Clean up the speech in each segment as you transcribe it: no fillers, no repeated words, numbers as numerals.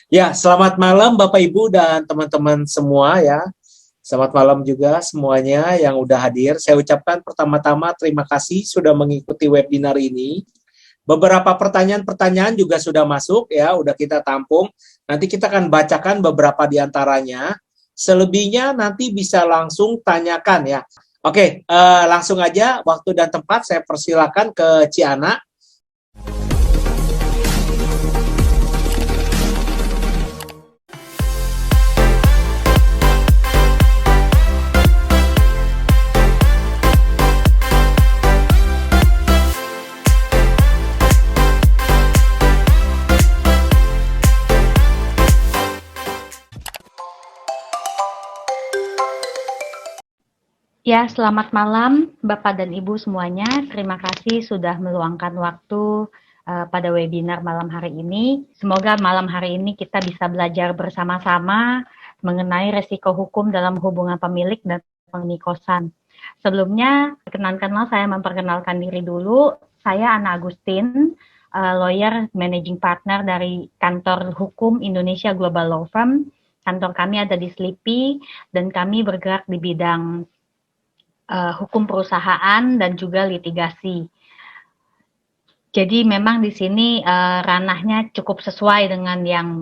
Ya, selamat malam Bapak Ibu dan teman-teman semua ya. Selamat malam juga semuanya yang udah hadir. Saya ucapkan pertama-tama terima kasih sudah mengikuti webinar ini. Beberapa pertanyaan-pertanyaan juga sudah masuk ya, udah kita tampung. Nanti kita akan bacakan beberapa di antaranya. Selebihnya nanti bisa langsung tanyakan ya. Oke, langsung aja waktu dan tempat saya persilakan ke Ciana. Ya, selamat malam Bapak dan Ibu semuanya. Terima kasih sudah meluangkan waktu pada webinar malam hari ini. Semoga malam hari ini kita bisa belajar bersama-sama mengenai resiko hukum dalam hubungan pemilik dan penghuni kosan. Sebelumnya, perkenankanlah saya memperkenalkan diri dulu. Saya Ana Agustin, lawyer managing partner dari kantor hukum Indonesia Global Law Firm. Kantor kami ada di Slipi dan kami bergerak di bidang hukum perusahaan dan juga litigasi. Jadi memang di sini ranahnya cukup sesuai dengan yang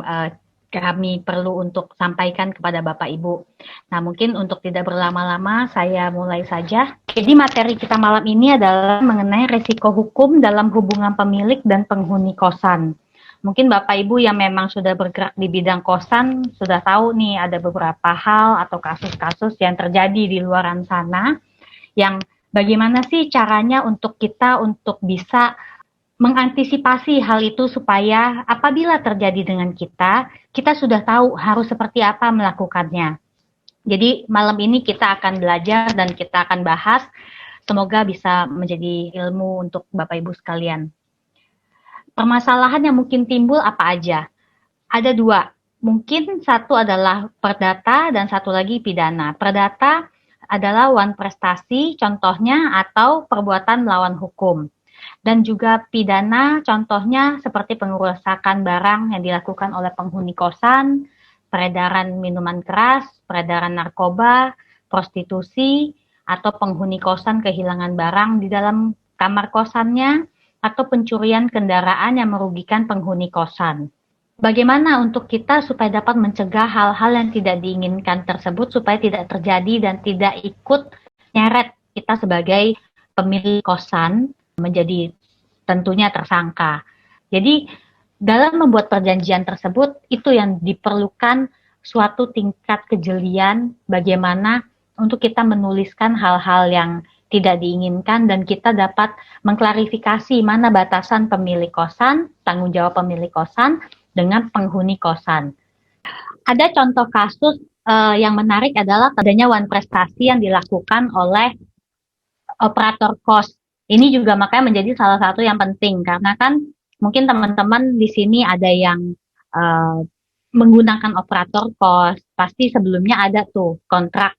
kami perlu untuk sampaikan kepada Bapak Ibu. Nah, mungkin untuk tidak berlama-lama saya mulai saja. Jadi materi kita malam ini adalah mengenai resiko hukum dalam hubungan pemilik dan penghuni kosan. Mungkin Bapak Ibu yang memang sudah bergerak di bidang kosan sudah tahu nih ada beberapa hal atau kasus-kasus yang terjadi di luaran sana yang bagaimana sih caranya untuk kita untuk bisa mengantisipasi hal itu supaya apabila terjadi dengan kita sudah tahu harus seperti apa melakukannya. Jadi malam ini kita akan belajar dan kita akan bahas, semoga bisa menjadi ilmu untuk Bapak Ibu sekalian. Permasalahan yang mungkin timbul apa aja? Ada dua, mungkin satu adalah perdata dan satu lagi pidana. Perdata adalah wan prestasi, contohnya, atau perbuatan melawan hukum. Dan juga pidana, contohnya seperti pengerusakan barang yang dilakukan oleh penghuni kosan, peredaran minuman keras, peredaran narkoba, prostitusi, atau penghuni kosan kehilangan barang di dalam kamar kosannya, atau pencurian kendaraan yang merugikan penghuni kosan. Bagaimana untuk kita supaya dapat mencegah hal-hal yang tidak diinginkan tersebut supaya tidak terjadi dan tidak ikut nyeret kita sebagai pemilik kosan menjadi tentunya tersangka. Jadi dalam membuat perjanjian tersebut itu yang diperlukan suatu tingkat kejelian bagaimana untuk kita menuliskan hal-hal yang tidak diinginkan dan kita dapat mengklarifikasi mana batasan pemilik kosan, tanggung jawab pemilik kosan, dengan penghuni kosan. Ada contoh kasus yang menarik adalah adanya wan prestasi yang dilakukan oleh operator kos. Ini juga makanya menjadi salah satu yang penting karena kan mungkin teman-teman di sini ada yang menggunakan operator kos, pasti sebelumnya ada tuh kontrak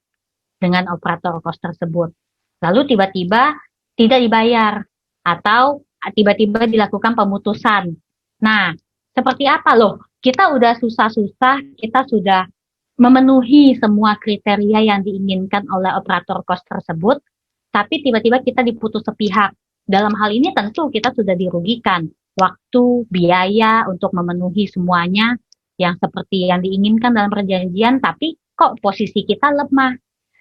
dengan operator kos tersebut. Lalu tiba-tiba tidak dibayar atau tiba-tiba dilakukan pemutusan. Nah, seperti apa loh? Kita udah susah-susah, kita sudah memenuhi semua kriteria yang diinginkan oleh operator kos tersebut, tapi tiba-tiba kita diputus sepihak. Dalam hal ini tentu kita sudah dirugikan waktu, biaya untuk memenuhi semuanya yang seperti yang diinginkan dalam perjanjian, tapi kok posisi kita lemah.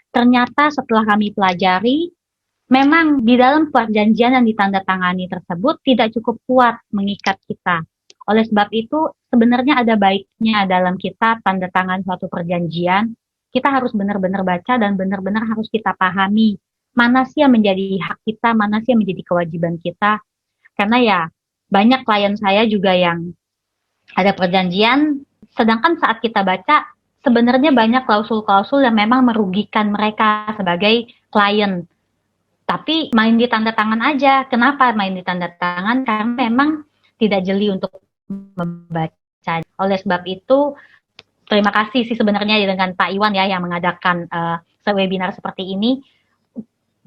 Ternyata setelah kami pelajari, memang di dalam perjanjian yang ditandatangani tersebut tidak cukup kuat mengikat kita. Oleh sebab itu, sebenarnya ada baiknya dalam kita tanda tangan suatu perjanjian, kita harus benar-benar baca dan benar-benar harus kita pahami mana sih yang menjadi hak kita, mana sih yang menjadi kewajiban kita. Karena ya, banyak klien saya juga yang ada perjanjian, sedangkan saat kita baca, sebenarnya banyak klausul-klausul yang memang merugikan mereka sebagai klien. Tapi main di tanda tangan aja. Kenapa main di tanda tangan? Karena memang tidak jeli untuk membaca. Oleh sebab itu, terima kasih sih sebenarnya dengan Pak Iwan ya yang mengadakan webinar seperti ini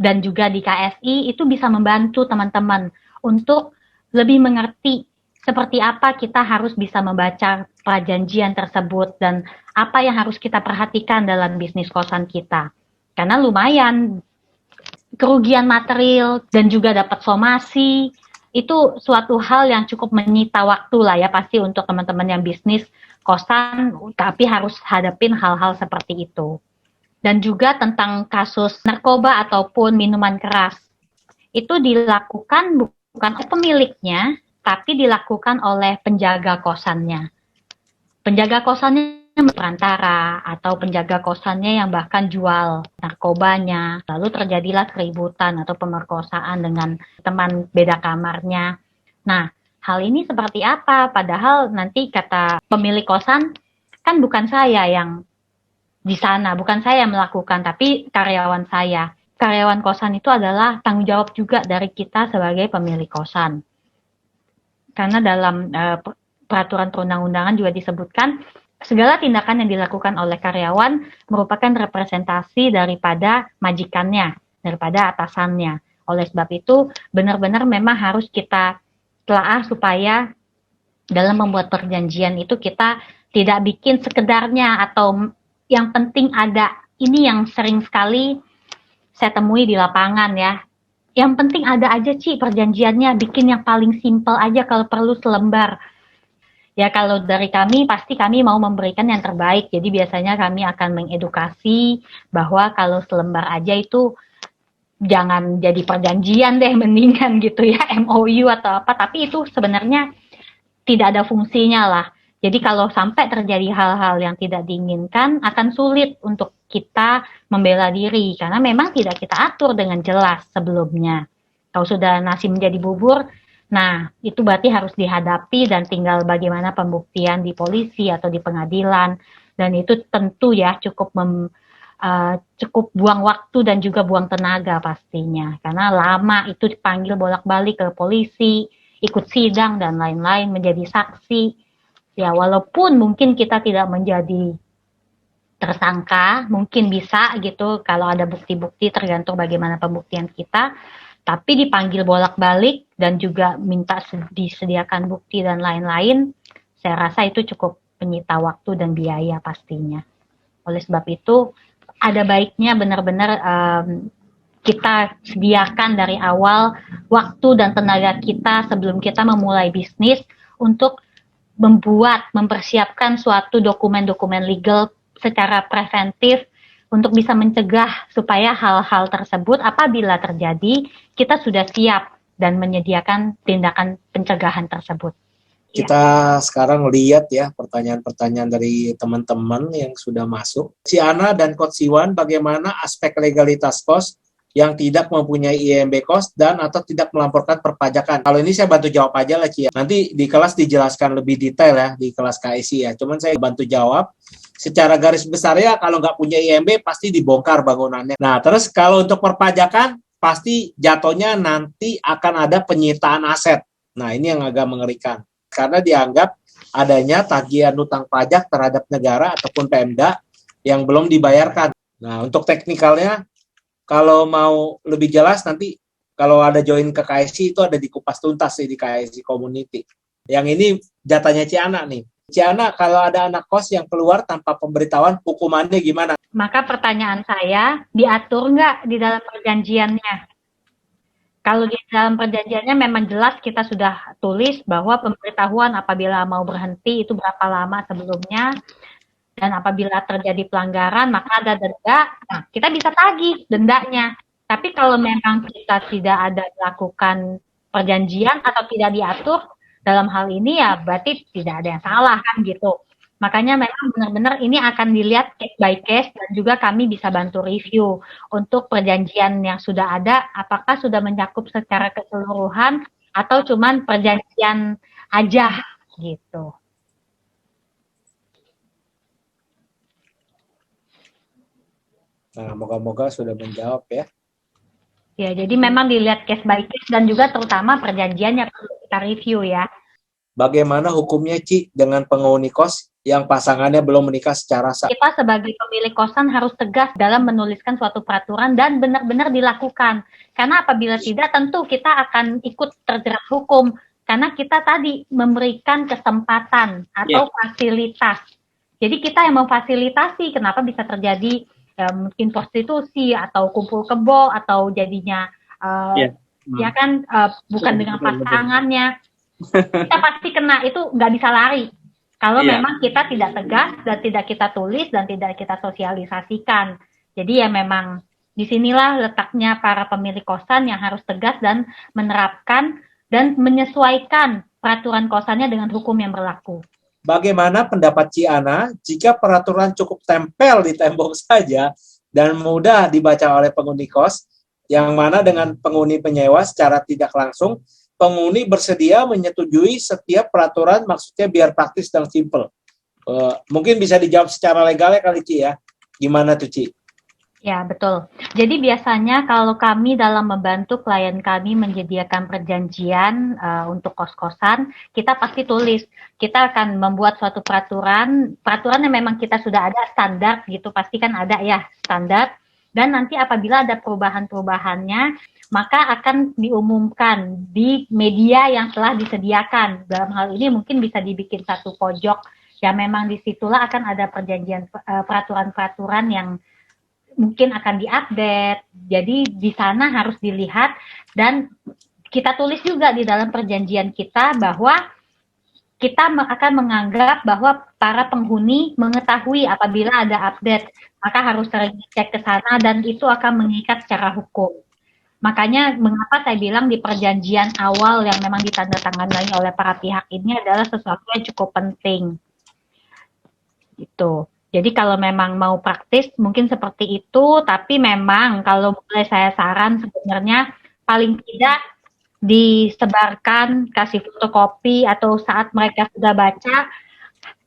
dan juga di KSI itu bisa membantu teman-teman untuk lebih mengerti seperti apa kita harus bisa membaca perjanjian tersebut dan apa yang harus kita perhatikan dalam bisnis kosan kita. Karena lumayan kerugian material dan juga dapat somasi, itu suatu hal yang cukup menyita waktu lah ya pasti untuk teman-teman yang bisnis kosan, tapi harus hadapin hal-hal seperti itu. Dan juga tentang kasus narkoba ataupun minuman keras, itu dilakukan bukan oleh pemiliknya, tapi dilakukan oleh penjaga kosannya. Penjaga kosannya perantara atau penjaga kosannya yang bahkan jual narkobanya. Lalu terjadilah keributan atau pemerkosaan dengan teman beda kamarnya. Nah, hal ini seperti apa? Padahal nanti kata pemilik kosan, kan bukan saya yang di sana, bukan saya yang melakukan, tapi karyawan saya. Karyawan kosan itu adalah tanggung jawab juga dari kita sebagai pemilik kosan. Karena dalam peraturan perundang-undangan juga disebutkan segala tindakan yang dilakukan oleh karyawan merupakan representasi daripada majikannya, daripada atasannya. Oleh sebab itu, benar-benar memang harus kita telaah supaya dalam membuat perjanjian itu kita tidak bikin sekedarnya atau yang penting ada. Ini yang sering sekali saya temui di lapangan ya. Yang penting ada aja Ci perjanjiannya, bikin yang paling simpel aja kalau perlu selembar. Ya kalau dari kami pasti kami mau memberikan yang terbaik. Jadi biasanya kami akan mengedukasi bahwa kalau selembar aja itu jangan jadi perjanjian deh, mendingan gitu ya MOU atau apa. Tapi itu sebenarnya tidak ada fungsinya lah. Jadi kalau sampai terjadi hal-hal yang tidak diinginkan akan sulit untuk kita membela diri karena memang tidak kita atur dengan jelas sebelumnya. Kalau sudah nasi menjadi bubur, nah itu berarti harus dihadapi dan tinggal bagaimana pembuktian di polisi atau di pengadilan, dan itu tentu ya cukup cukup buang waktu dan juga buang tenaga pastinya karena lama itu dipanggil bolak-balik ke polisi, ikut sidang dan lain-lain, menjadi saksi. Ya walaupun mungkin kita tidak menjadi tersangka, mungkin bisa gitu kalau ada bukti-bukti tergantung bagaimana pembuktian kita, tapi dipanggil bolak-balik dan juga minta disediakan bukti dan lain-lain, saya rasa itu cukup menyita waktu dan biaya pastinya. Oleh sebab itu ada baiknya benar-benar kita sediakan dari awal waktu dan tenaga kita sebelum kita memulai bisnis untuk mempersiapkan suatu dokumen-dokumen legal secara preventif untuk bisa mencegah supaya hal-hal tersebut apabila terjadi kita sudah siap dan menyediakan tindakan pencegahan tersebut. Kita sekarang lihat ya pertanyaan-pertanyaan dari teman-teman yang sudah masuk. Si Ana dan Coach Siwan, bagaimana aspek legalitas kos yang tidak mempunyai IMB kos dan atau tidak melaporkan perpajakan? Kalau ini saya bantu jawab aja lah Ci ya. Nanti di kelas dijelaskan lebih detail ya di kelas KSI ya. Cuman saya bantu jawab. Secara garis besar ya kalau nggak punya IMB pasti dibongkar bangunannya. Nah terus kalau untuk perpajakan pasti jatuhnya nanti akan ada penyitaan aset. Nah ini yang agak mengerikan. Karena dianggap adanya tagihan utang pajak terhadap negara ataupun Pemda yang belum dibayarkan. Nah untuk teknikalnya kalau mau lebih jelas nanti kalau ada join ke KSI itu ada di kupas tuntas sih di KSI Community. Yang ini jatahnya Ciana nih. Ciana kalau ada anak kos yang keluar tanpa pemberitahuan hukumannya gimana? Maka pertanyaan saya, diatur nggak di dalam perjanjiannya? Kalau di dalam perjanjiannya memang jelas kita sudah tulis bahwa pemberitahuan apabila mau berhenti itu berapa lama sebelumnya, dan apabila terjadi pelanggaran maka ada denda, nah kita bisa tagih dendanya. Tapi kalau memang kita tidak ada melakukan perjanjian atau tidak diatur dalam hal ini ya berarti tidak ada yang salah kan gitu. Makanya memang benar-benar ini akan dilihat case by case dan juga kami bisa bantu review untuk perjanjian yang sudah ada apakah sudah mencakup secara keseluruhan atau cuman perjanjian aja gitu. Nah, moga-moga sudah menjawab ya. Ya, jadi memang dilihat case by case dan juga terutama perjanjiannya perlu kita review ya. Bagaimana hukumnya Ci dengan penghuni kos yang pasangannya belum menikah secara sah? Kita sebagai pemilik kosan harus tegas dalam menuliskan suatu peraturan dan benar-benar dilakukan. Karena apabila tidak tentu kita akan ikut terjerat hukum. karena kita tadi memberikan kesempatan atau fasilitas. Jadi kita yang memfasilitasi kenapa bisa terjadi mungkin prostitusi atau kumpul kebo atau jadinya ya kan bukan dengan pasangannya. Kita pasti kena, itu nggak bisa lari. Kalau memang kita tidak tegas dan tidak kita tulis dan tidak kita sosialisasikan. Jadi ya memang disinilah letaknya para pemilik kosan yang harus tegas dan menerapkan dan menyesuaikan peraturan kosannya dengan hukum yang berlaku. Bagaimana pendapat Ciana jika peraturan cukup tempel di tembok saja dan mudah dibaca oleh penghuni kos, yang mana dengan penghuni penyewa secara tidak langsung, penghuni bersedia menyetujui setiap peraturan, maksudnya biar praktis dan simpel. Mungkin bisa dijawab secara legalnya kali Ci ya. Gimana tuh Ci? Ya, betul. Jadi biasanya kalau kami dalam membantu klien kami menyediakan perjanjian untuk kos-kosan, kita pasti tulis. Kita akan membuat suatu peraturan yang memang kita sudah ada standar gitu, pasti kan ada ya standar. Dan nanti apabila ada perubahan-perubahannya, maka akan diumumkan di media yang telah disediakan. Dalam hal ini mungkin bisa dibikin satu pojok, ya memang disitulah akan ada perjanjian peraturan-peraturan yang mungkin akan diupdate. Jadi di sana harus dilihat dan kita tulis juga di dalam perjanjian kita bahwa kita akan menganggap bahwa para penghuni mengetahui apabila ada update, maka harus sering cek ke sana dan itu akan mengikat secara hukum. Makanya mengapa saya bilang di perjanjian awal yang memang ditandatangani oleh para pihak ini adalah sesuatu yang cukup penting. Gitu. Jadi kalau memang mau praktis mungkin seperti itu, tapi memang kalau boleh saya saran sebenarnya paling tidak disebarkan, kasih fotokopi atau saat mereka sudah baca,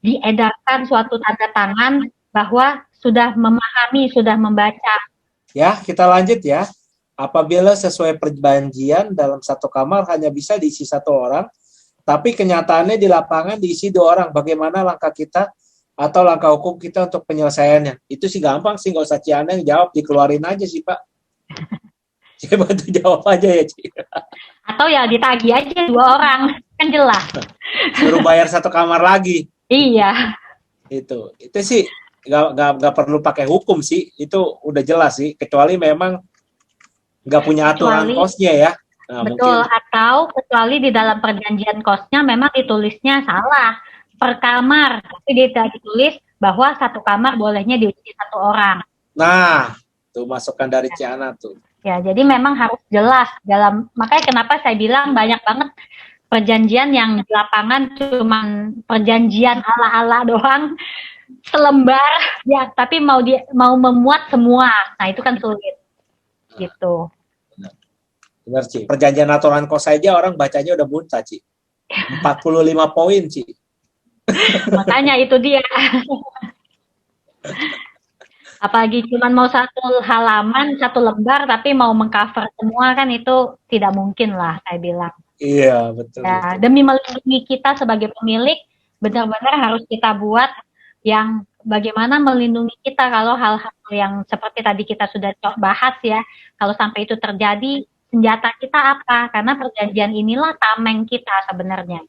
diedarkan suatu tanda tangan bahwa sudah memahami, sudah membaca. Ya, kita lanjut ya. Apabila sesuai perjanjian dalam satu kamar hanya bisa diisi satu orang, tapi kenyataannya di lapangan diisi 2 orang, bagaimana langkah kita atau langkah hukum kita untuk penyelesaiannya? Itu sih gampang sih, nggak usah Ciana yang jawab, dikeluarin aja sih Pak. Cik bantu jawab aja ya Cik. Atau ya ditagih aja 2 orang, kan jelas. Suruh bayar satu kamar lagi. Iya. Itu sih nggak perlu pakai hukum sih, itu udah jelas sih, kecuali memang nggak punya aturan kosnya ya. Nah, betul, mungkin. Atau kecuali di dalam perjanjian kosnya memang ditulisnya salah. Per kamar, tapi dia ditulis bahwa satu kamar bolehnya diisi 1 orang. Nah, tuh masukan dari Ciana tuh. Ya, jadi memang harus jelas dalam, makanya kenapa saya bilang banyak banget perjanjian yang di lapangan cuman perjanjian ala-ala doang, selembar, ya, tapi mau memuat semua. Nah, itu kan sulit. Gitu. Benar, Ci. Perjanjian aturan kos saja orang bacanya udah muntah, Ci. 45 poin, Ci. Makanya itu dia. Apalagi cuma mau 1 halaman, 1 lembar, tapi mau mengcover semua kan itu tidak mungkin lah, saya bilang. Iya, betul. Ya, betul. Demi melindungi kita sebagai pemilik, benar-benar harus kita buat yang bagaimana melindungi kita kalau hal-hal yang seperti tadi kita sudah bahas ya, kalau sampai itu terjadi, senjata kita apa? Karena perjanjian inilah tameng kita sebenarnya.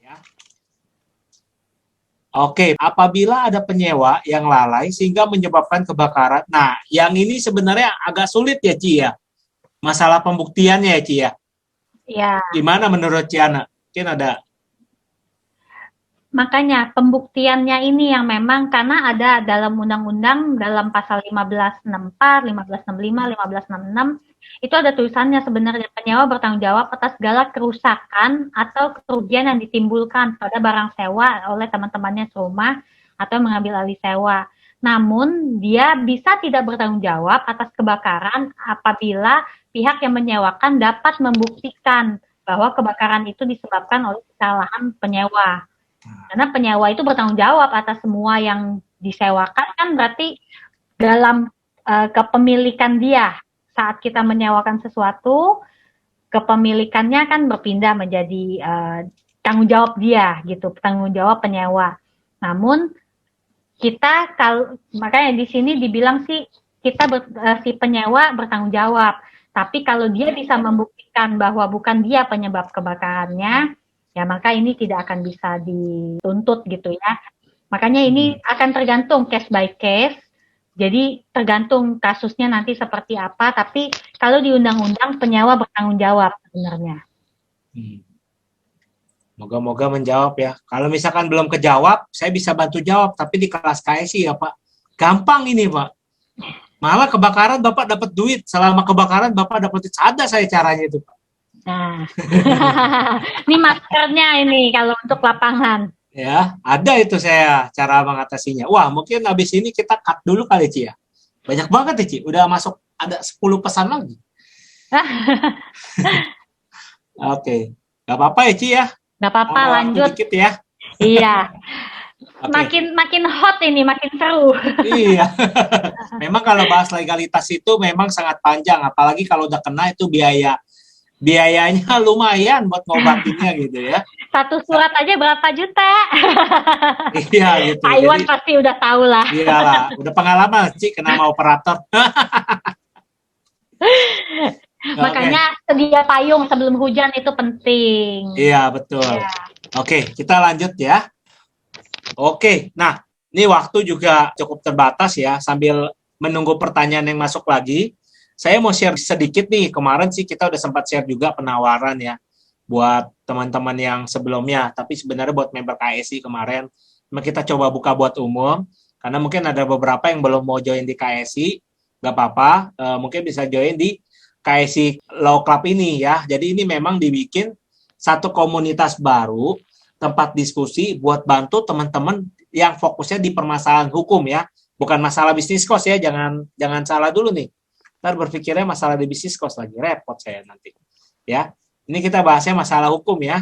Oke, apabila ada penyewa yang lalai sehingga menyebabkan kebakaran, nah yang ini sebenarnya agak sulit ya Ci ya, masalah pembuktiannya ya Ci ya. Iya. Gimana menurut Ciana? Mungkin ada. Makanya pembuktiannya ini yang memang karena ada dalam undang-undang dalam pasal 1564, 1565, 1566 itu ada tulisannya sebenarnya penyewa bertanggung jawab atas segala kerusakan atau kerugian yang ditimbulkan pada barang sewa oleh teman-temannya serumah atau mengambil alih sewa. Namun dia bisa tidak bertanggung jawab atas kebakaran apabila pihak yang menyewakan dapat membuktikan bahwa kebakaran itu disebabkan oleh kesalahan penyewa. Karena penyewa itu bertanggung jawab atas semua yang disewakan kan berarti dalam kepemilikan dia. Saat kita menyewakan sesuatu, kepemilikannya kan berpindah menjadi tanggung jawab dia gitu, tanggung jawab penyewa. Namun kita makanya di sini dibilang sih kita si penyewa bertanggung jawab. Tapi kalau dia bisa membuktikan bahwa bukan dia penyebab kebakarannya, ya maka ini tidak akan bisa dituntut gitu ya. Makanya ini akan tergantung case by case. Jadi tergantung kasusnya nanti seperti apa, tapi kalau di undang-undang penyewa bertanggung jawab sebenarnya. Moga-moga menjawab ya. Kalau misalkan belum kejawab, saya bisa bantu jawab, tapi di kelas KSI ya Pak. Gampang ini Pak. Malah kebakaran Bapak dapat duit, selama kebakaran Bapak dapat duit. Ada saya caranya itu Pak. Nah, ini maskernya ini kalau untuk lapangan. Ya, ada itu saya cara mengatasinya. Wah, mungkin habis ini kita cut dulu kali Ci ya. Banyak banget ya Ci, udah masuk ada 10 pesan lagi. Oke, nggak apa-apa ya Ci ya. Nggak apa-apa, lanjut. Dikit ya. Iya. Okay. Makin hot ini, makin seru. Iya. Memang kalau bahas legalitas itu memang sangat panjang, apalagi kalau udah kena itu biayanya lumayan buat ngobatinnya gitu ya. Satu surat aja berapa juta? Iya gitu. Taiwan pasti udah tahu lah. Iya lah, udah pengalaman Ci kena sama operator. Makanya sedia payung sebelum hujan itu penting. Iya betul. Ya. Oke, kita lanjut ya. Oke, nah ini waktu juga cukup terbatas ya. Sambil menunggu pertanyaan yang masuk lagi, saya mau share sedikit nih. Kemarin sih kita udah sempat share juga penawaran ya buat teman-teman yang sebelumnya. Tapi sebenarnya buat member KSI kemarin, kita coba buka buat umum. Karena mungkin ada beberapa yang belum mau join di KSI, nggak apa-apa. Mungkin bisa join di KSI Law Club ini ya. Jadi ini memang dibikin satu komunitas baru, tempat diskusi buat bantu teman-teman yang fokusnya di permasalahan hukum ya, bukan masalah bisnis kos ya, jangan salah dulu nih. Ntar berpikirnya masalah di bisnis kos lagi, repot saya nanti. Ya, ini kita bahasnya masalah hukum ya.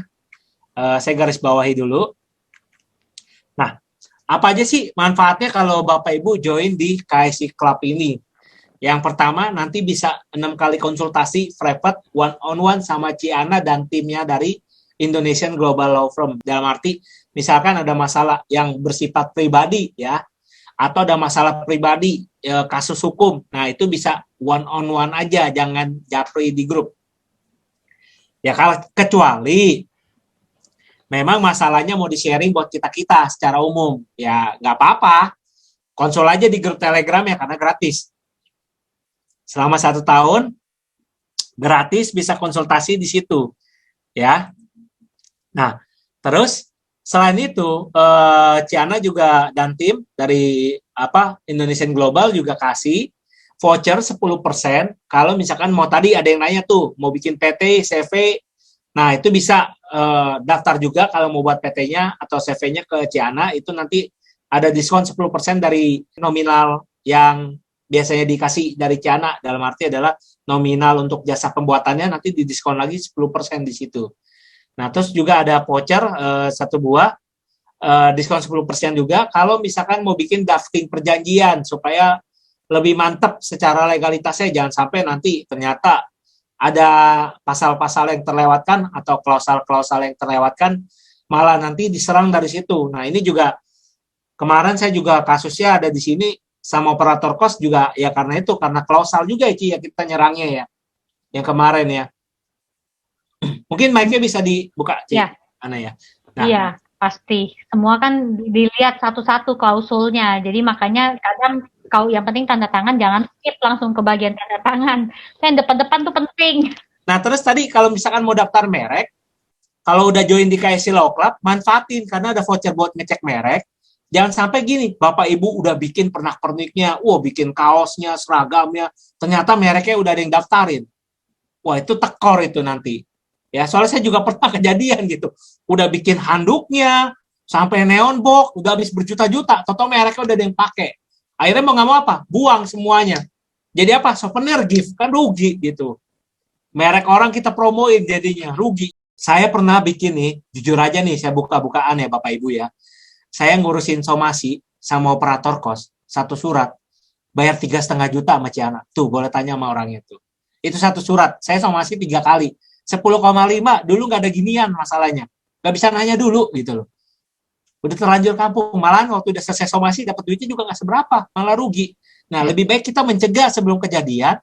Saya garis bawahi dulu. Nah, apa aja sih manfaatnya kalau Bapak Ibu join di KSI Club ini? Yang pertama, nanti bisa 6 kali konsultasi private one-on-one sama Ciana dan timnya dari Indonesian Global Law Firm. Dalam arti, misalkan ada masalah yang bersifat pribadi ya, atau ada masalah pribadi, kasus hukum. Nah, itu bisa one-on-one aja, jangan japri di grup. Ya, kalau kecuali memang masalahnya mau di-sharing buat kita-kita secara umum. Ya, nggak apa-apa. Konsul aja di grup Telegram ya, karena gratis. Selama 1 tahun, gratis bisa konsultasi di situ. Ya. Nah, terus selain itu, Ciana juga dan tim dari Indonesian Global juga kasih voucher 10% kalau misalkan mau tadi ada yang nanya tuh, mau bikin PT, CV, nah itu bisa daftar juga kalau mau buat PT-nya atau CV-nya ke Ciana, itu nanti ada diskon 10% dari nominal yang biasanya dikasih dari Ciana, dalam arti adalah nominal untuk jasa pembuatannya nanti didiskon lagi 10% di situ. Nah, terus juga ada voucher 1 buah, diskon 10% juga kalau misalkan mau bikin drafting perjanjian supaya lebih mantap secara legalitasnya, jangan sampai nanti ternyata ada pasal-pasal yang terlewatkan atau klausal-klausal yang terlewatkan malah nanti diserang dari situ. Nah, ini juga kemarin saya juga kasusnya ada di sini sama operator kos juga ya, karena klausal juga ya kita nyerangnya ya yang kemarin ya. Mungkin mic-nya bisa dibuka Ci. Ya. Ana ya. Nah, iya pasti semua kan dilihat satu-satu klausulnya, jadi makanya kadang yang penting tanda tangan, jangan skip langsung ke bagian tanda tangan, yang depan-depan tuh penting. Nah, terus tadi kalau misalkan mau daftar merek, kalau udah join di KSI Law Club, manfaatin karena ada voucher buat ngecek merek. Jangan sampai gini, Bapak Ibu udah bikin pernak-perniknya, bikin kaosnya, seragamnya, ternyata mereknya udah ada yang daftarin. Wah, itu tekor itu nanti. Ya, soalnya saya juga pernah kejadian gitu. Udah bikin handuknya, sampai neon box, udah habis berjuta-juta, toto mereknya udah ada yang pakai. Akhirnya mau nggak mau apa? Buang semuanya. Jadi apa? Souvenir gift, kan rugi gitu. Merek orang kita promoin jadinya, rugi. Saya pernah bikin nih, jujur aja nih, saya buka-bukaan ya Bapak Ibu ya. Saya ngurusin somasi sama operator kos, 1 surat, bayar 3,5 juta sama Ciana. Tuh, boleh tanya sama orangnya tuh. Itu 1 surat, saya somasi 3 kali. 10,5, dulu nggak ada ginian masalahnya. Nggak bisa nanya dulu gitu loh. Udah terlanjur kampung, malahan waktu udah selesai somasi, dapat duitnya juga nggak seberapa, malah rugi. Nah, lebih baik kita mencegah sebelum kejadian,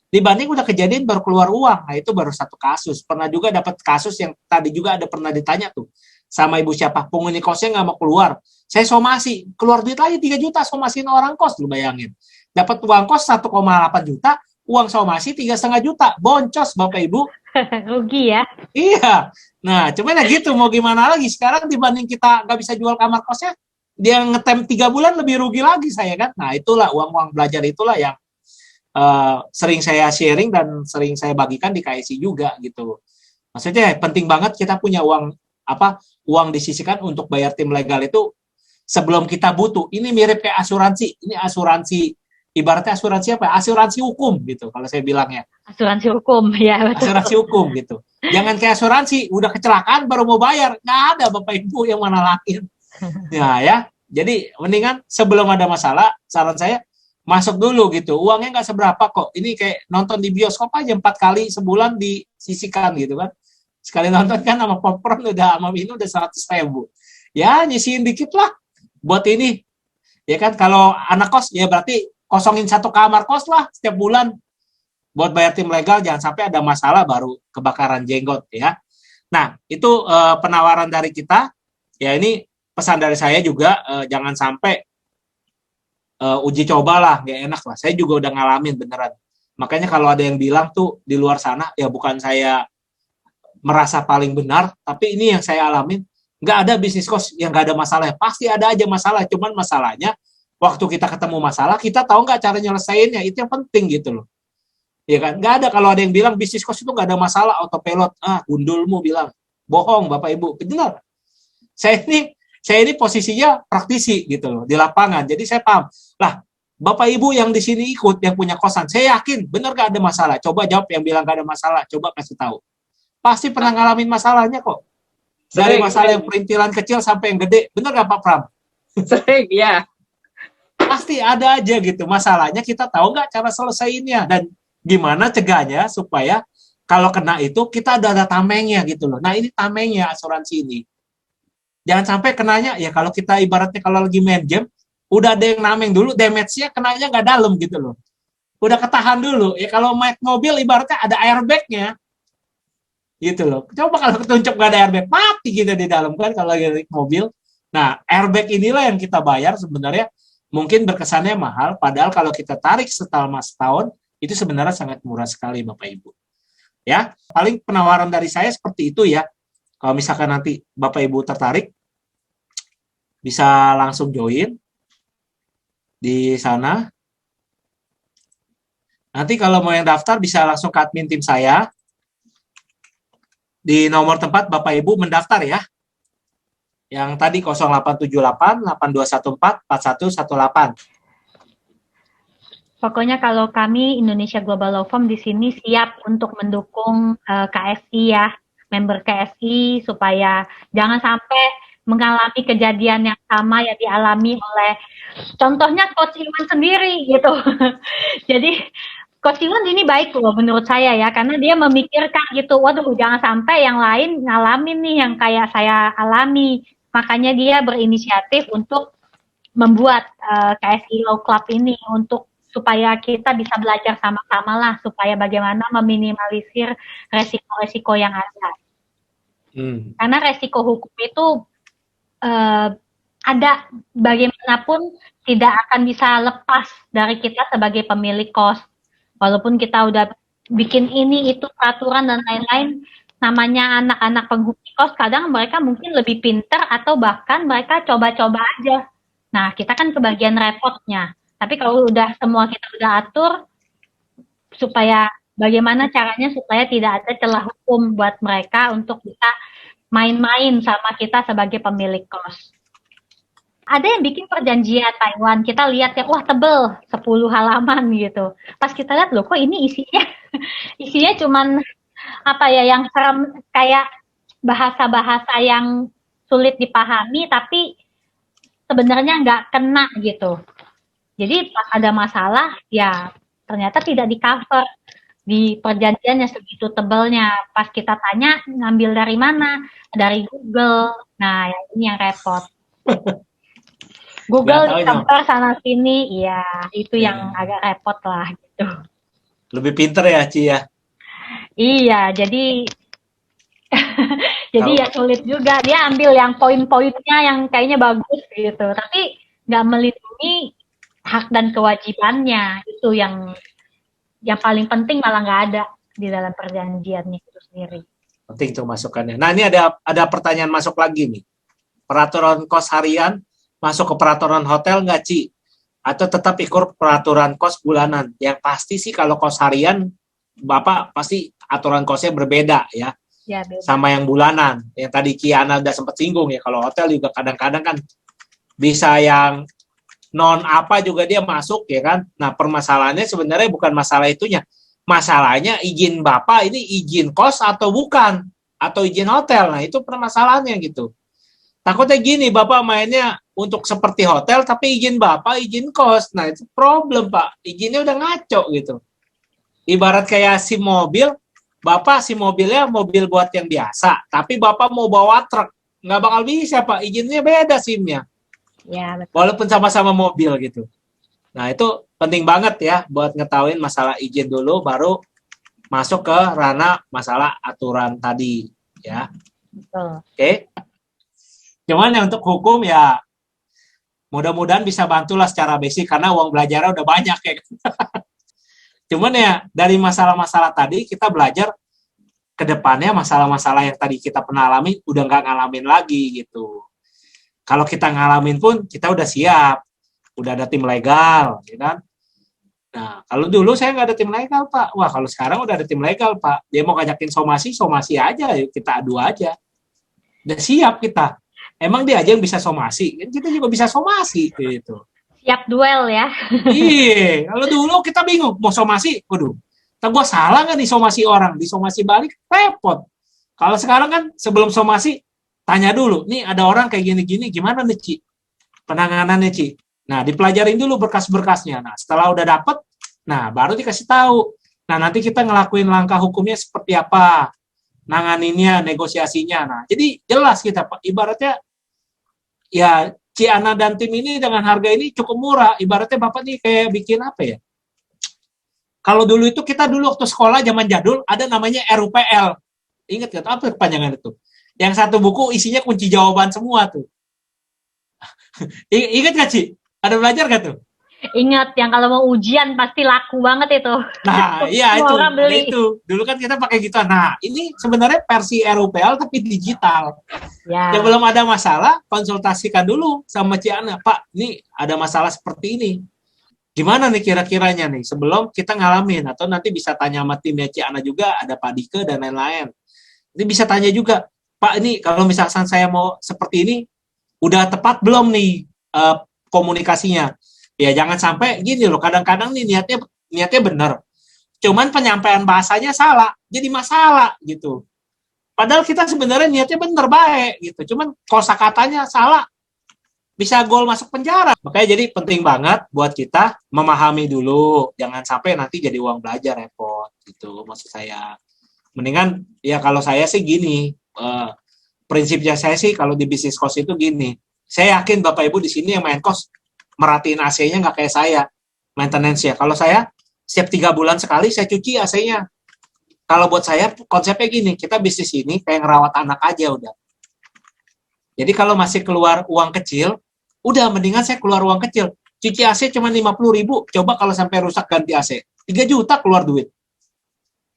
Dibanding udah kejadian baru keluar uang. Nah, itu baru satu kasus. Pernah juga dapat kasus yang tadi juga ada pernah ditanya tuh sama ibu siapa, penghuni kosnya nggak mau keluar. Saya somasi, keluar duit lagi 3 juta, somasiin orang kos, lu bayangin. Dapat uang kos 1,8 juta, uang somasi 3,5 juta. Boncos Bapak Ibu. Rugi ya. Iya. Nah, cuman ya gitu, mau gimana lagi. Sekarang dibanding kita nggak bisa jual kamar kosnya, dia ngetem 3 bulan lebih rugi lagi saya kan. Nah, itulah uang-uang belajar itulah yang sering saya sharing dan sering saya bagikan di KSI juga gitu. Maksudnya penting banget kita punya uang uang disisihkan untuk bayar tim legal itu sebelum kita butuh. Ini mirip kayak asuransi. Ini asuransi, ibaratnya asuransi apa? Asuransi hukum gitu kalau saya bilangnya. Asuransi hukum ya betul. Asuransi hukum gitu. Jangan kayak asuransi udah kecelakaan baru mau bayar. Nggak ada Bapak Ibu yang mana lain. Ya. Jadi mendingan sebelum ada masalah, saran saya masuk dulu gitu. Uangnya nggak seberapa kok. Ini kayak nonton di bioskop aja 4 kali sebulan disisikan gitu kan. Sekali nonton kan sama popcorn udah sama minum udah 100.000. Ya nyisihin dikit lah buat ini. Ya kan kalau anak kos ya berarti kosongin 1 kamar kos lah setiap bulan buat bayar tim legal, jangan sampai ada masalah baru kebakaran jenggot ya. Nah itu penawaran dari kita. Ya ini pesan dari saya juga jangan sampai uji coba lah, gak enak lah. Saya juga udah ngalamin beneran. Makanya kalau ada yang bilang tuh di luar sana, ya bukan saya merasa paling benar, tapi ini yang saya alamin. Nggak ada bisnis kos yang nggak ada masalah. Pasti ada aja masalah. Cuman masalahnya, waktu kita ketemu masalah, kita tahu nggak cara nyelesainnya. Itu yang penting gitu loh. Ya kan? Nggak ada kalau ada yang bilang bisnis kos itu nggak ada masalah, autopilot. Gundulmu bilang. Bohong Bapak Ibu. Benar. Saya ini posisinya praktisi gitu loh di lapangan. Jadi saya paham. Lah, Bapak Ibu yang di sini ikut yang punya kosan, saya yakin benar gak ada masalah. Coba jawab yang bilang gak ada masalah. Coba kasih tahu. Pasti pernah ngalamin masalahnya kok. Dari masalah yang perintilan kecil sampai yang gede. Benar gak Pak Pram? Sering, ya. Pasti ada aja gitu. Masalahnya kita tahu nggak cara selesaiinnya dan gimana cegahnya supaya kalau kena itu kita ada tamengnya gitu loh. Nah ini tamengnya asuransi ini. Jangan sampai kenanya, ya kalau kita ibaratnya kalau lagi main game, udah ada yang nameng dulu, damage-nya kenanya nggak dalam gitu loh. Udah ketahan dulu. Ya kalau naik mobil ibaratnya ada airbag-nya. Gitu loh. Coba kalau ketuncuk nggak ada airbag, mati kita di dalam kan kalau lagi naik mobil. Nah, airbag inilah yang kita bayar sebenarnya mungkin berkesannya mahal, padahal kalau kita tarik selama setahun, itu sebenarnya sangat murah sekali Bapak Ibu. Ya, paling penawaran dari saya seperti itu ya. Kalau misalkan nanti Bapak Ibu tertarik, bisa langsung join di sana. Nanti kalau mau yang daftar bisa langsung ke admin tim saya. Di nomor tempat Bapak Ibu mendaftar ya. Yang tadi 0878 8214 4118. Pokoknya kalau kami Indonesia Global Law Firm di sini siap untuk mendukung KSI ya, member KSI supaya jangan sampai mengalami kejadian yang sama yang dialami oleh contohnya Coach Iwan sendiri gitu. Jadi Coach Iwan ini baik loh menurut saya ya, karena dia memikirkan gitu, waduh jangan sampai yang lain ngalamin nih yang kayak saya alami. Makanya dia berinisiatif untuk membuat KSI Law Club ini untuk supaya kita bisa belajar sama-sama lah, supaya bagaimana meminimalisir resiko-resiko yang ada. Karena resiko hukum itu ada bagaimanapun tidak akan bisa lepas dari kita sebagai pemilik kos. Walaupun kita udah bikin ini, itu, peraturan, dan lain-lain, namanya anak-anak penghuni kos, kadang mereka mungkin lebih pintar atau bahkan mereka coba-coba aja. Nah, kita kan kebagian repotnya. Tapi kalau udah semua kita udah atur, supaya bagaimana caranya supaya tidak ada celah hukum buat mereka untuk bisa main-main sama kita sebagai pemilik kos. Ada yang bikin perjanjian Taiwan, kita lihat ya, wah tebel, 10 halaman gitu. Pas kita lihat, loh kok ini isinya cuman apa ya, yang serem, kayak bahasa-bahasa yang sulit dipahami, tapi sebenarnya nggak kena gitu. Jadi pas ada masalah, ya ternyata tidak di-cover di perjanjiannya segitu tebalnya. Pas kita tanya, ngambil dari mana? Dari Google. Nah, ini yang repot. Google di-cover sana-sini, ya itu yang agak repot lah gitu. Lebih pinter ya, Ci ya. Iya, jadi jadi Kalau ya sulit juga. Dia ambil yang poin-poinnya yang kayaknya bagus gitu, tapi nggak melindungi hak dan kewajibannya. Itu yang paling penting malah nggak ada di dalam perjanjiannya itu sendiri. penting tuh masukannya. Nah, ini ada pertanyaan masuk lagi nih. Peraturan kos harian masuk ke peraturan hotel nggak, Ci? Atau tetap ikut peraturan kos bulanan? Yang pasti sih kalau kos harian, Bapak pasti aturan kosnya berbeda ya, Ya beda. sama yang bulanan. Yang tadi Kiana udah sempat singgung ya, kalau hotel juga kadang-kadang kan bisa yang non apa juga dia masuk ya kan. Nah, permasalahannya sebenarnya bukan masalah itunya. Masalahnya izin Bapak ini izin kos atau bukan? Atau izin hotel. Nah, itu permasalahannya gitu. Takutnya gini, Bapak mainnya untuk seperti hotel, tapi izin Bapak izin kos. Nah, itu problem, Pak. Izinnya udah ngaco gitu. Ibarat kayak SIM mobil, Bapak SIM mobilnya mobil buat yang biasa, tapi Bapak mau bawa truk. Nggak bakal bisa, Pak. Izinnya beda SIM-nya. Ya betul. Walaupun sama-sama mobil gitu. Nah, itu penting banget ya buat ngetahuin masalah izin dulu, baru masuk ke ranah masalah aturan tadi. Ya, Betul. oke. Cuman ya untuk hukum ya mudah-mudahan bisa bantulah secara basic karena uang belajarnya udah banyak ya. Cuman ya dari masalah-masalah tadi kita belajar ke depannya masalah-masalah yang tadi kita pernah alami udah nggak ngalamin lagi gitu. Kalau kita ngalamin pun kita udah siap, udah ada tim legal, ya kan? Nah, kalau dulu saya nggak ada tim legal, Pak. Wah, kalau sekarang udah ada tim legal, Pak. Dia mau ngajakin somasi, somasi aja, yuk kita adu aja. Udah siap kita. Emang dia aja yang bisa somasi, kan kita juga bisa somasi gitu. Siap duel ya. Iya, kalau dulu kita bingung mau somasi, waduh, tak gua salah nggak nih somasi orang, disomasi balik repot. Kalau sekarang kan sebelum somasi tanya dulu, nih ada orang kayak gini-gini, gimana nih Ci? Penanganannya Ci. Nah, dipelajarin dulu berkas-berkasnya. Nah, setelah udah dapet, nah baru dikasih tahu. Nah, nanti kita ngelakuin langkah hukumnya seperti apa, nanganinnya, negosiasinya. Nah, jadi jelas kita, Pak. Ibaratnya ya Ciana dan tim ini dengan harga ini cukup murah. Ibaratnya Bapak nih kayak bikin apa ya? Kalau dulu itu kita dulu waktu sekolah zaman jadul ada namanya RUPL. Ingat gak? Apa kepanjangan itu? Yang satu buku isinya kunci jawaban semua tuh. Ingat gak Ci? Ada belajar gak tuh? Ingat yang kalau mau ujian pasti laku banget itu. Nah, iya Semua itu, orang ada beli. itu. Dulu kan kita pakai gitu. Nah, ini sebenarnya versi RUPL tapi digital. Yang Ya, belum ada masalah, konsultasikan dulu sama Ciana. Pak, ini ada masalah seperti ini. Gimana nih kira-kiranya nih sebelum kita ngalamin atau nanti bisa tanya sama timnya Ciana juga ada Pak Dike dan lain-lain. Ini bisa tanya juga, Pak ini kalau misalkan saya mau seperti ini udah tepat belum nih komunikasinya? Ya jangan sampai gini loh, kadang-kadang nih niatnya benar. Cuman penyampaian bahasanya salah, jadi masalah gitu. Padahal kita sebenarnya niatnya benar baik gitu. Cuman kosakatanya salah, bisa gol masuk penjara. Makanya jadi penting banget buat kita memahami dulu, jangan sampai nanti jadi uang belajar repot gitu maksud saya. Mendingan ya kalau saya sih gini, prinsipnya saya sih kalau di bisnis kos itu gini. Saya yakin Bapak Ibu di sini yang main kos merhatiin AC-nya nggak kayak saya, maintenance-nya. Kalau saya setiap 3 bulan sekali saya cuci AC-nya. Kalau buat saya konsepnya gini, kita bisnis ini kayak ngerawat anak aja udah. Jadi kalau masih keluar uang kecil, udah mendingan saya keluar uang kecil. Cuci AC cuma 50.000, coba kalau sampai rusak ganti AC. 3 juta keluar duit.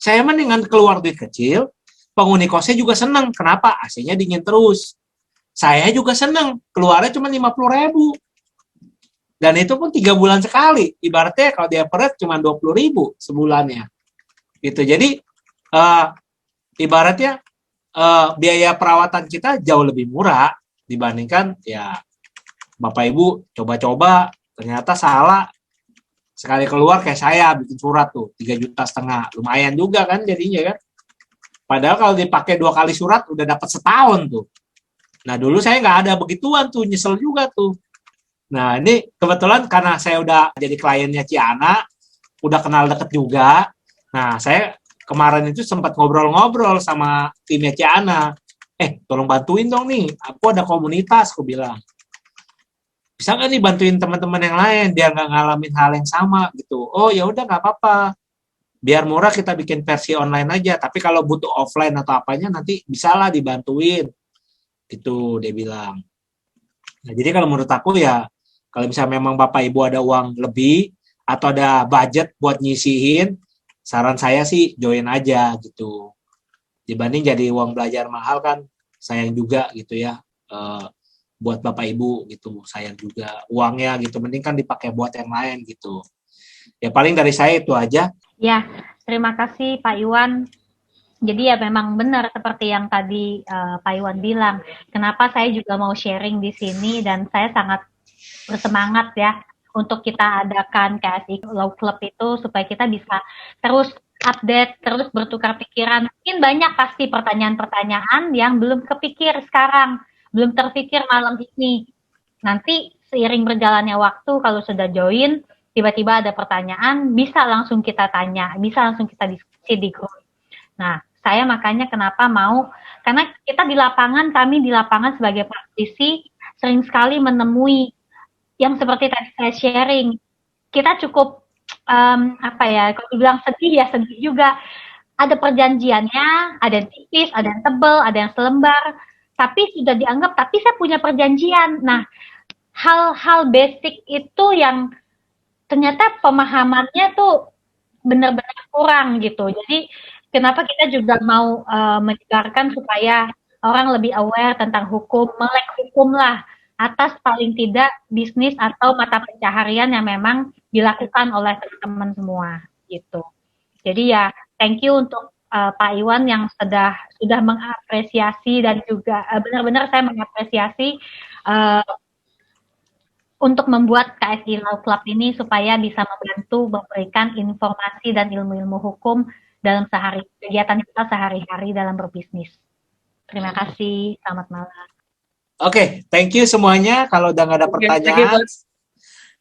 Saya mendingan keluar duit kecil, penghuni kosnya juga senang. Kenapa? AC-nya dingin terus. Saya juga senang, keluarnya cuma 50.000. Dan itu pun 3 bulan sekali. Ibaratnya kalau dia peret cuma 20.000 sebulannya. Gitu. Jadi ibaratnya biaya perawatan kita jauh lebih murah dibandingkan ya Bapak Ibu coba-coba ternyata salah sekali keluar kayak saya bikin surat tuh 3,5 juta lumayan juga kan jadinya kan padahal kalau dipakai 2 kali surat udah dapat setahun tuh. Nah dulu saya nggak ada begituan tuh nyesel juga tuh. Nah ini kebetulan karena saya udah jadi kliennya Ciana udah kenal deket juga. Nah saya kemarin itu sempat ngobrol-ngobrol sama timnya Ciana. Tolong bantuin dong nih. Aku ada komunitas, aku bilang. Bisa nggak nih bantuin teman-teman yang lain biar nggak ngalamin hal yang sama gitu. Oh ya udah nggak apa-apa. biar murah kita bikin versi online aja, tapi kalau butuh offline atau apanya nanti bisalah dibantuin. Gitu dia bilang. Nah, jadi kalau menurut aku ya, kalau misalnya memang Bapak Ibu ada uang lebih atau ada budget buat nyisihin, saran saya sih join aja gitu. Dibanding jadi uang belajar mahal kan sayang juga gitu ya. Buat Bapak Ibu gitu, sayang juga uangnya gitu. Mending kan dipakai buat yang lain gitu. Ya paling dari saya itu aja. Ya, terima kasih Pak Iwan. Jadi ya memang benar seperti yang tadi Pak Iwan bilang. Kenapa saya juga mau sharing di sini dan saya sangat bersemangat ya untuk kita adakan KSI Law Club itu supaya kita bisa terus update, terus bertukar pikiran. Mungkin banyak pasti pertanyaan-pertanyaan yang belum kepikir sekarang, belum terpikir malam ini. Nanti seiring berjalannya waktu kalau sudah join, tiba-tiba ada pertanyaan, bisa langsung kita tanya, bisa langsung kita diskusi di grup. Nah, saya makanya kenapa mau, karena kita di lapangan, kami di lapangan sebagai praktisi sering sekali menemui yang seperti tadi saya sharing. Kita cukup apa ya, kalau dibilang sedih ya sedih juga. Ada perjanjiannya, ada yang tipis, ada yang tebal, ada yang selembar, tapi sudah dianggap, tapi saya punya perjanjian. Nah, hal-hal basic itu yang ternyata pemahamannya tuh benar-benar kurang gitu. Jadi kenapa kita juga mau menyegarkan supaya orang lebih aware tentang hukum, melek hukum lah atas paling tidak bisnis atau mata pencaharian yang memang dilakukan oleh teman-teman semua gitu. Jadi ya thank you untuk Pak Iwan yang sudah mengapresiasi dan juga benar-benar saya mengapresiasi untuk membuat KSI Law Club ini supaya bisa membantu memberikan informasi dan ilmu-ilmu hukum dalam kegiatan kita sehari-hari dalam berbisnis. Terima kasih, selamat malam. Oke, thank you semuanya. Kalau udah nggak ada pertanyaan,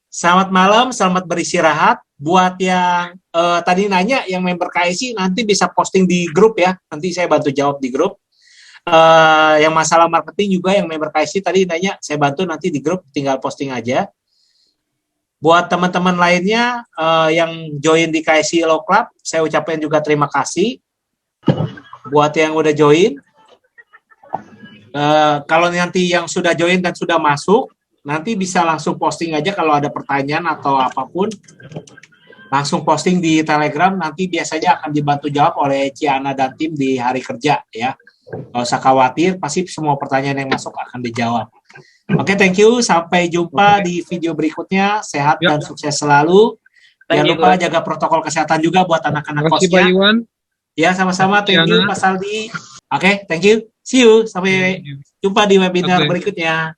selamat malam, selamat beristirahat. Buat yang tadi nanya, yang member KSI nanti bisa posting di grup ya. Nanti saya bantu jawab di grup. Yang masalah marketing juga yang member KSI tadi nanya, saya bantu nanti di grup, tinggal posting aja. Buat teman-teman lainnya yang join di KSI Law Club, saya ucapkan juga terima kasih. Buat yang udah join, kalau nanti yang sudah join dan sudah masuk, nanti bisa langsung posting aja kalau ada pertanyaan atau apapun. Langsung posting di Telegram, nanti biasanya akan dibantu jawab oleh Ciana dan tim di hari kerja ya. Nggak usah khawatir, pasti semua pertanyaan yang masuk akan dijawab. Oke, thank you. Sampai jumpa di video berikutnya. Sehat dan sukses selalu. Jangan lupa jaga protokol kesehatan juga buat anak-anak kosnya. Ya, sama-sama. Thank you, Pak Saldi. Oke, thank you. See you. Sampai jumpa di webinar berikutnya.